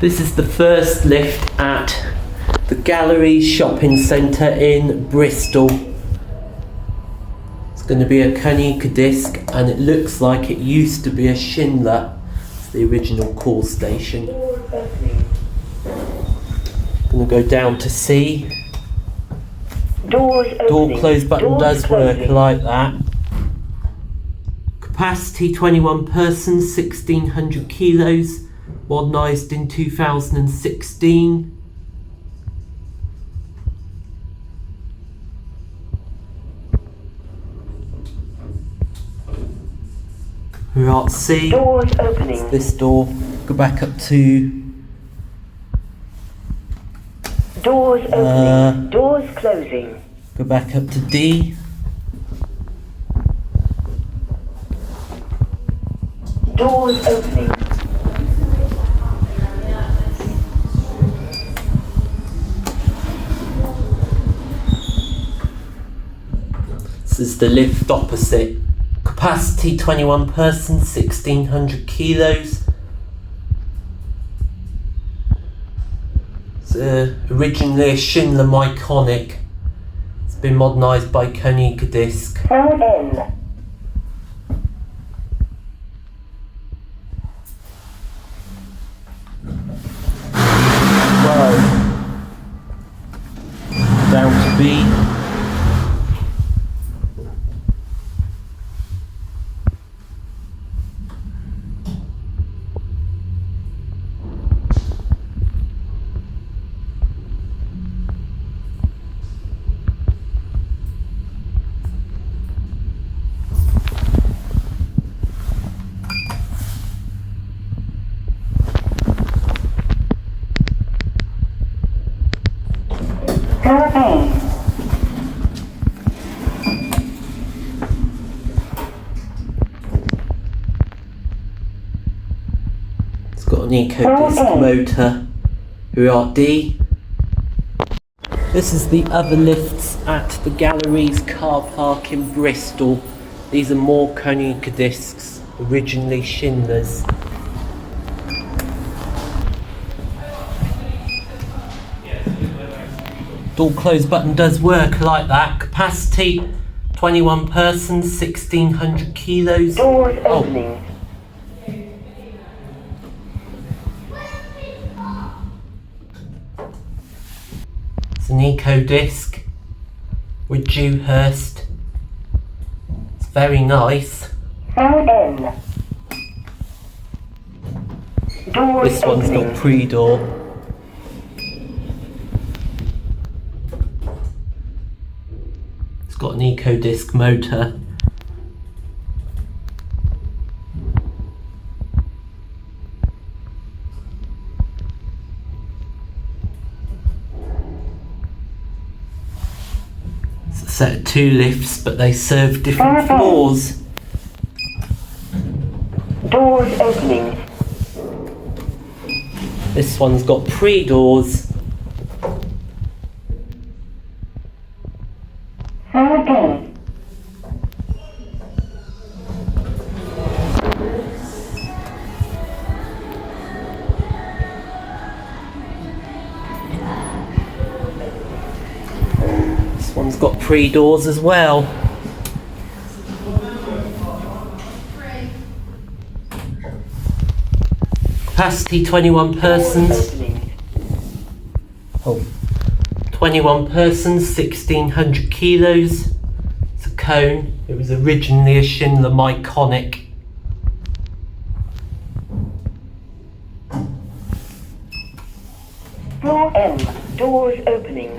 This is the first lift at the Galleries Shopping Centre in Bristol. It's going to be a Konica disc, and it looks like it used to be a Schindler. It's the original call station. Going to go down to C. Doors Door opening. close button Doors does work closing. like that. Capacity 21 persons, 1600 kilos. Modernised in 2016. Right, C. Doors opening. This door. Go back up to Doors opening. Doors closing. go back up to D. Doors opening. This is the lift opposite. Capacity 21 persons, 1600 kilos. It's originally a Schindler Myconic. It's been modernised by Konica disc. N. Down to B. It's got an eco-disc motor. Here are D. This is the other lifts at the Galleries car park in Bristol. These are more Konica discs, originally Schindlers. Door close button does work like that. Capacity 21 persons, 1600 kilos. Doors opening. It's an eco disc with Dewhurst. It's very nice. N. Doors This one's opening. got pre-door. It's got an eco disc motor. It's a set of two lifts, but they serve different floors. Doors opening. This one's got pre-doors. N. This one's got pre-doors as well. Capacity 21 persons. Opening. 21 persons, 1600 kilos. It's a cone. It was originally a Schindler Myconic. Floor M. Doors opening.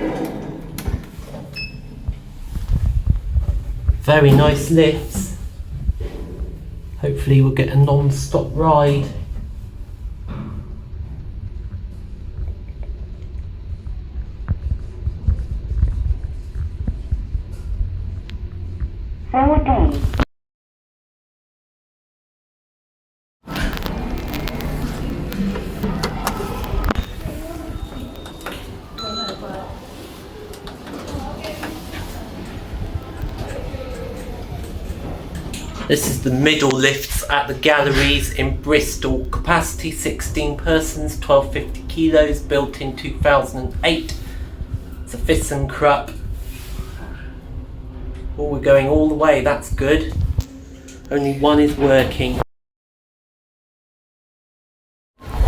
Very nice lifts. Hopefully we'll get a non-stop ride. Floor D. This is the middle lifts at the galleries in Bristol. Capacity 16 persons, 1250 kilos, built in 2008. It's a ThyssenKrupp. Oh, we're going all the way, that's good. Only one is working.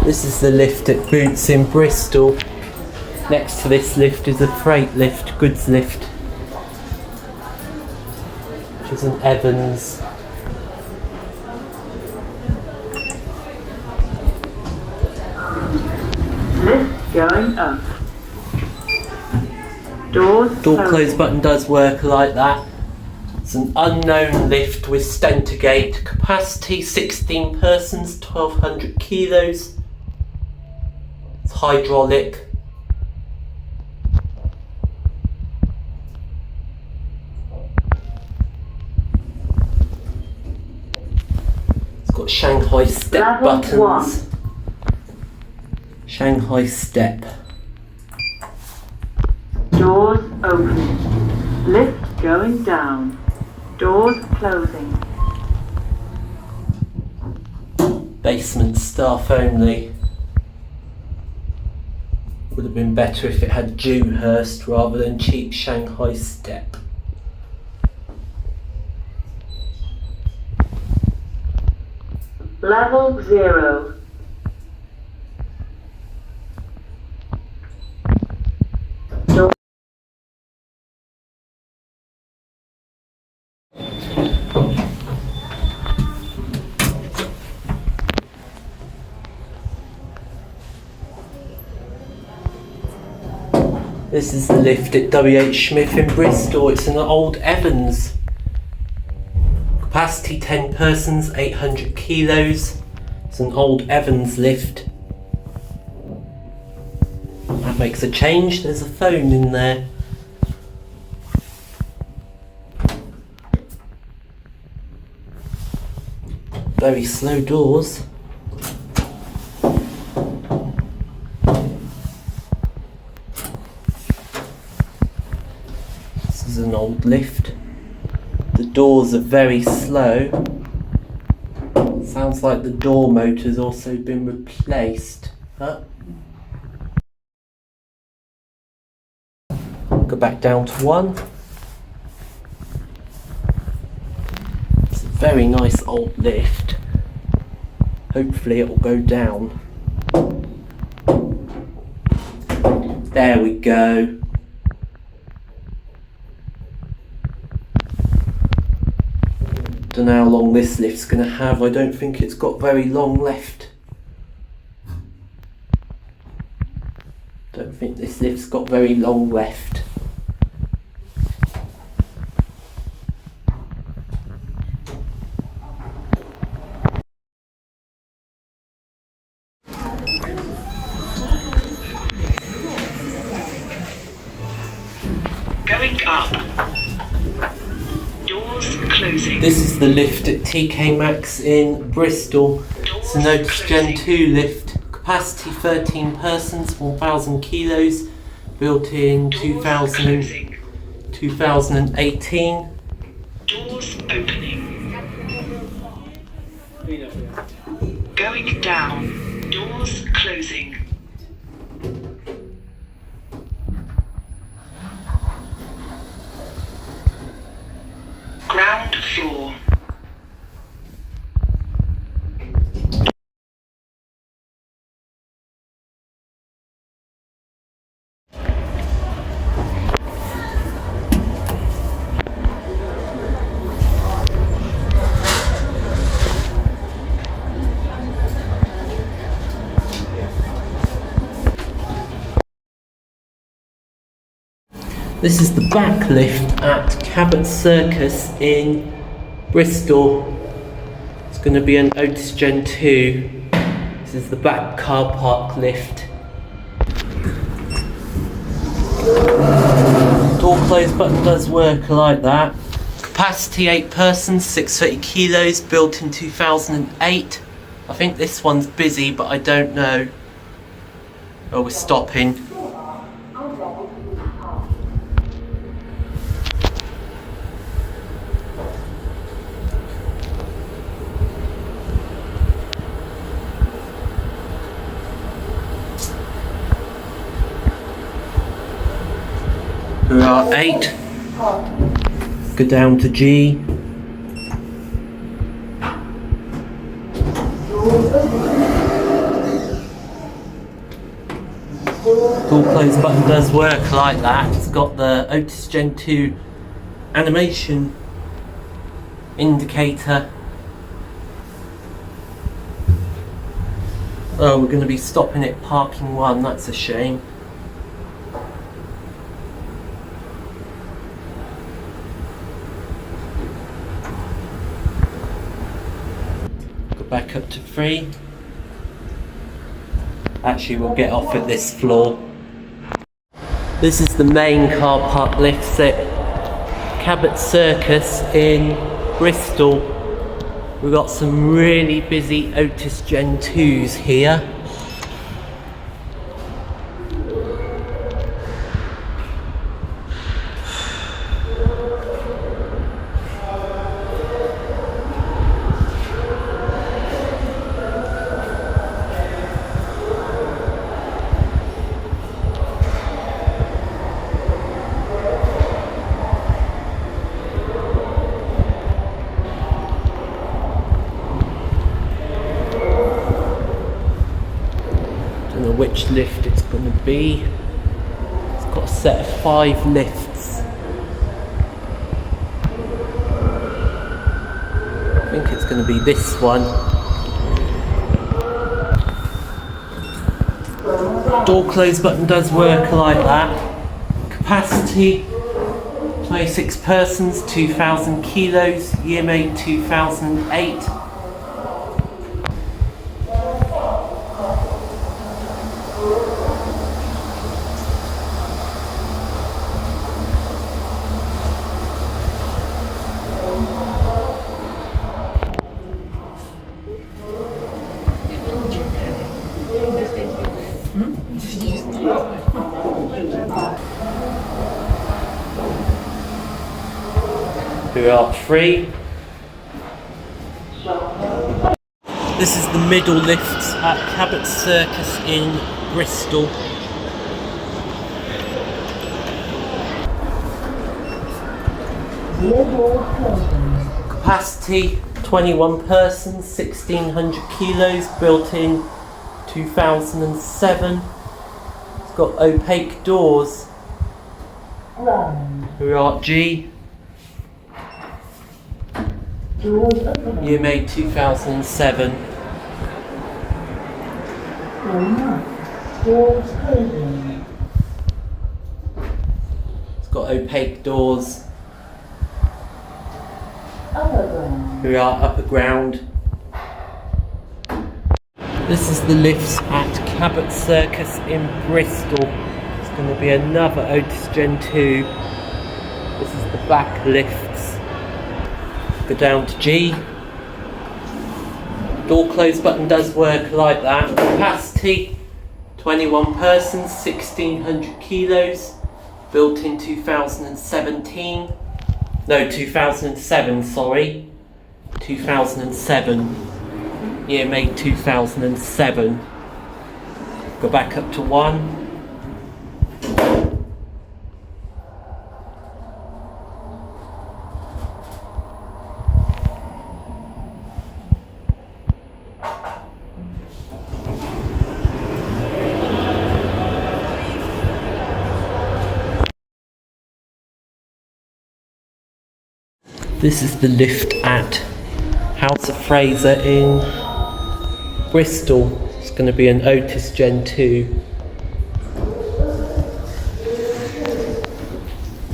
This is the lift at Boots in Bristol. Next to this lift is a freight lift, goods lift, which is an Evans. Lift going up. Doors Door close button does work like that. It's an unknown lift with Stenter gate. Capacity 16 persons, 1200 kilos. It's hydraulic. It's got Shanghai step Level buttons. 1. Shanghai step. Doors opening. Lift going down. Doors closing. Basement staff only. Would have been better if it had Dewhurst rather than cheap Shanghai step. Level 0. Door. This is the lift at W.H. Smith in Bristol. It's an old Evans. Capacity 10 persons, 800 kilos. It's an old Evans lift. That makes a change. There's a phone in there. Very slow doors. This is an old lift. The doors are very slow. Sounds like the door motor's also been replaced. Huh? Go back down to 1. It's a very nice old lift. Hopefully it will go down. There we go. Don't know how long this lift's going to have. I don't think it's got very long left. Don't think this lift's got very long left. Going up. Doors closing. This is the lift at TK Maxx in Bristol. It's a Notice Gen 2 lift. Capacity 13 persons, 1000 kilos. Built in 2018. Doors opening. Going down. Doors closing. Ground floor. This is the back lift at Cabot Circus in Bristol. It's going to be an Otis Gen 2. This is the back car park lift. Door close button does work like that. Capacity 8 persons, 630 kilos, built in 2008. I think this one's busy, but I don't know. Oh, we're stopping. There are 8. Go down to G. Door close button does work like that. It's got the Otis Gen 2 animation indicator. Oh, we're going to be stopping at parking 1, that's a shame. Go back up to 3. Actually, we'll get off at this floor. This is the main car park lifts at Cabot Circus in Bristol. We've got some really busy Otis Gen 2s here. Which lift it's going to be. It's got a set of 5 lifts. I think it's going to be this one. Door close button does work like that. Capacity 26 persons, 2,000 kilos, year made 2008. We are 3. This is the middle lifts at Cabot Circus in Bristol. Capacity 21 persons, 1,600 kilos, built in 2007. It's got opaque doors. We are at G. Year made 2007. It's got opaque doors. We are upper ground. This is the lifts at Cabot Circus in Bristol. It's going to be another Otis Gen 2. This is the back lifts. Go down to G. Door close button does work like that. Capacity 21 persons, 1,600 kilos, built in 2017. No, 2007, sorry. 2007. Year made 2007. Go back up to 1. This is the lift at House of Fraser in Bristol. It's going to be an Otis Gen 2.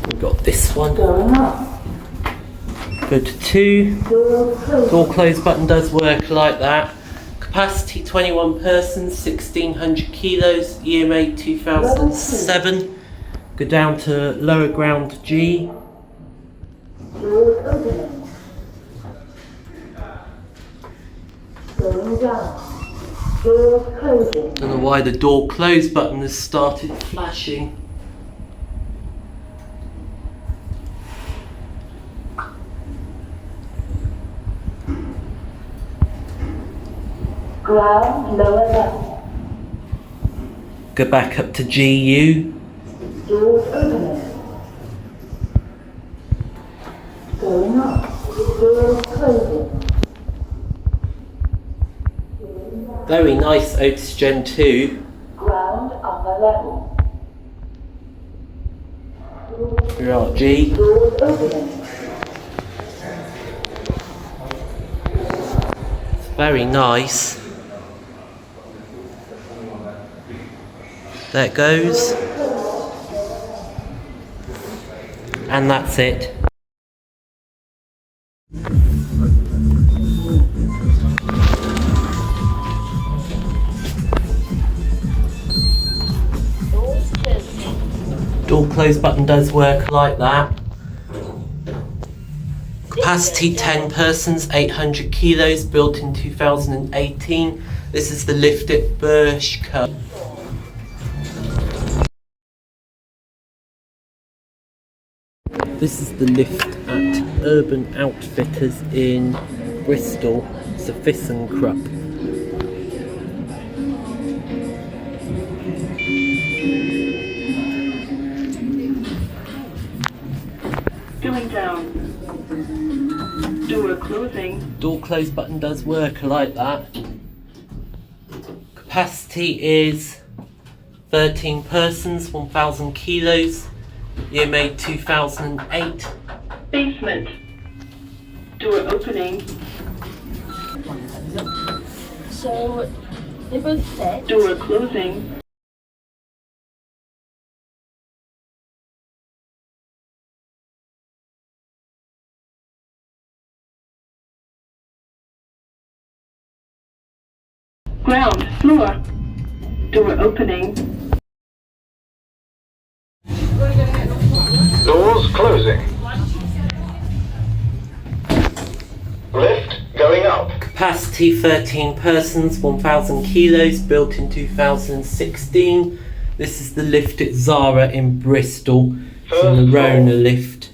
We've got this one. Go to 2. Door close button does work like that. Capacity 21 persons, 1,600 kilos, year made 2007. Go down to lower ground G. Don't know why the door close button has started flashing. Ground lower left. Go back up to GU. Doors opening. Doors closing. Very nice Otis Gen 2. Ground upper level. Here are G. Doors opening. Very nice. There it goes. And that's it. Door close button does work like that. Capacity 10 persons, 800 kilos, built in 2018. This is the lift at Bristol. This is the lift at Urban Outfitters in Bristol. It's a ThyssenKrupp. Going down. Door closing. Door close button does work like that. Capacity is 13 persons, 1,000 kilos. Year made 2008. Basement. Door opening. So, they both said. Door closing. Ground floor. Door opening. Doors closing. Lift going up. Capacity 13 persons, 1,000 kilos, built in 2016. This is the lift at Zara in Bristol. It's an Arona lift.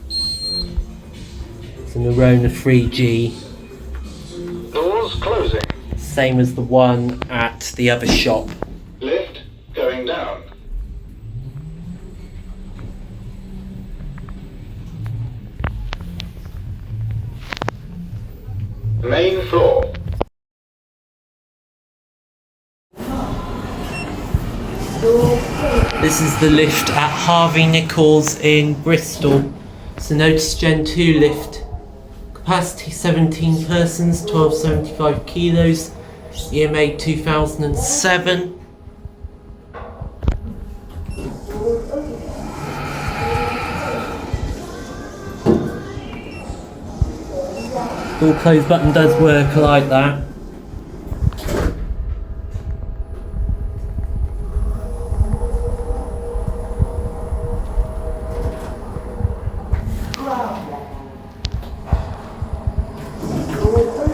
It's an Arona 3G. Doors closing. Same as the one at the other shop. Lift going down. Main floor. This is the lift at Harvey Nichols in Bristol. It's an Otis Gen 2 lift. Capacity 17 persons, 1275 kilos. Year made 2007. Door close button does work like that.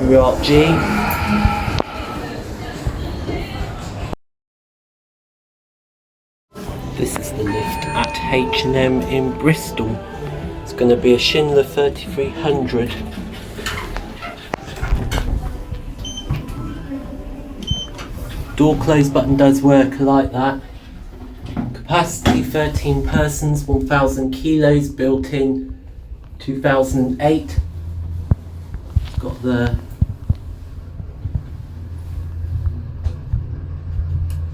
We got G. This is the lift at H&M in Bristol. It's going to be a Schindler 3300. Door close button does work like that. Capacity 13 persons, 1,000 kilos, built in 2008. It's got the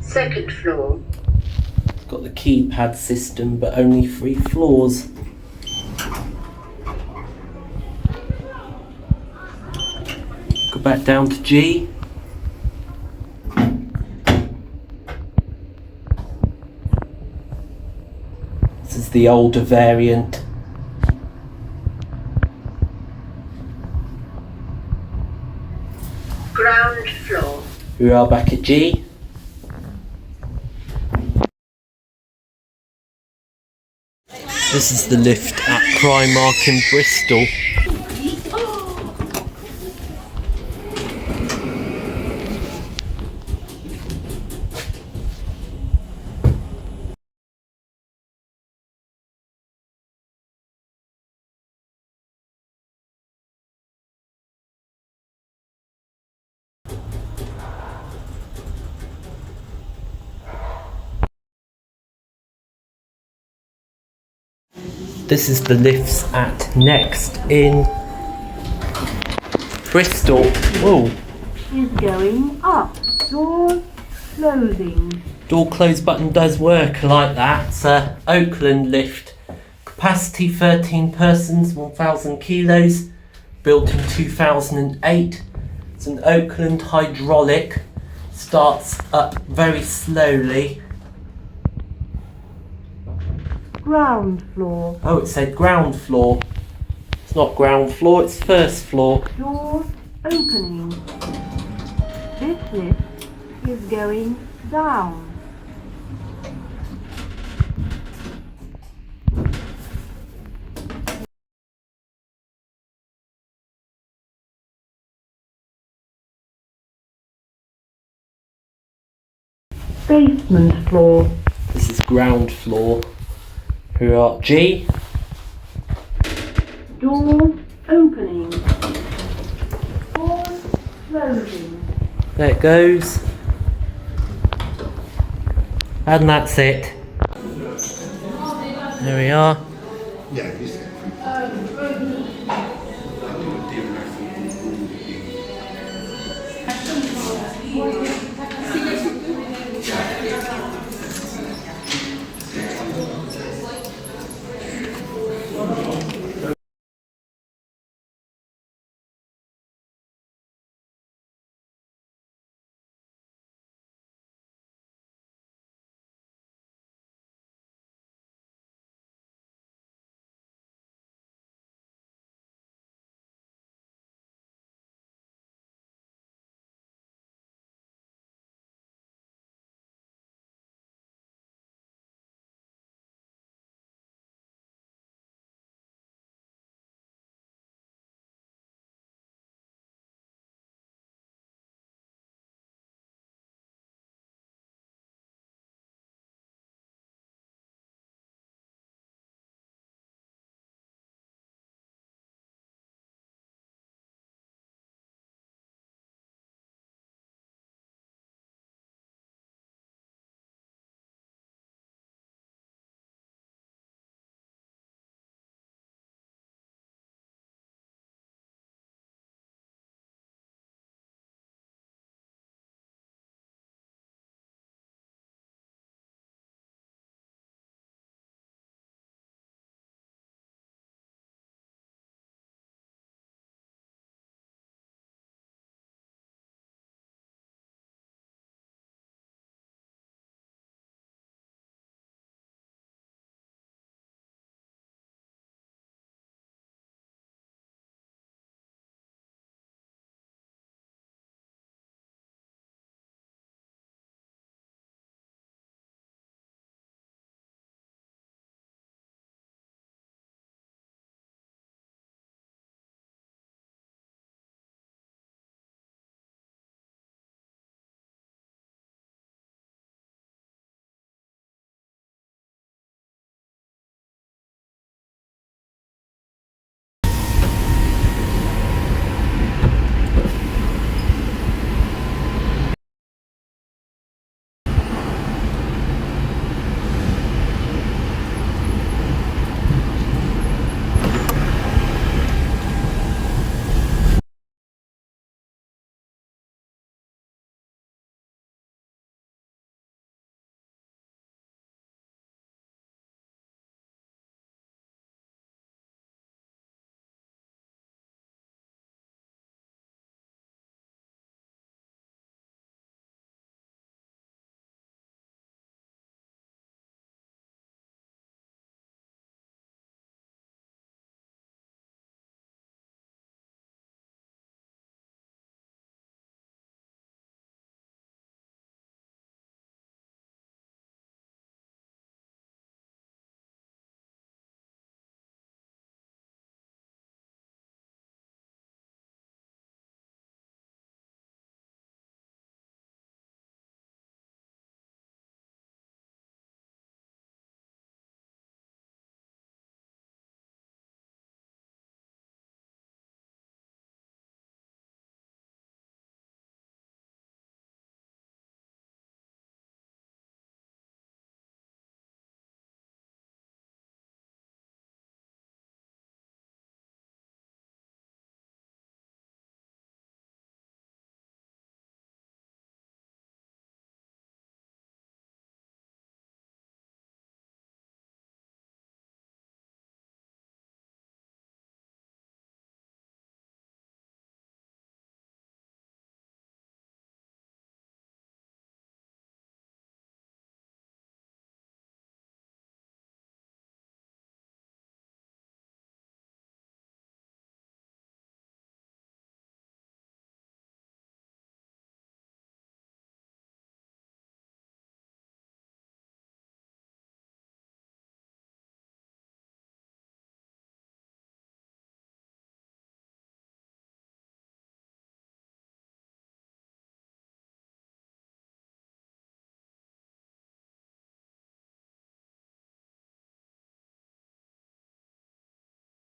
Second floor. got the keypad system, but only 3 floors. Go back down to G. This is the older variant. Ground floor. We are back at G. This is the lift at Primark in Bristol. This is the lifts at Next in Bristol. Oh, Is going up. Doors closing. door close button does work like that. It's a Oakland lift. Capacity 13 persons, 1,000 kilos. Built in 2008. It's an Oakland hydraulic. Starts up very slowly. Ground floor. Oh, it said ground floor. It's not ground floor, it's first floor. Doors opening. This lift is going down. Basement floor. This is ground floor. Here are G. Doors opening. Doors closing. There it goes. And that's it. There we are. Yeah,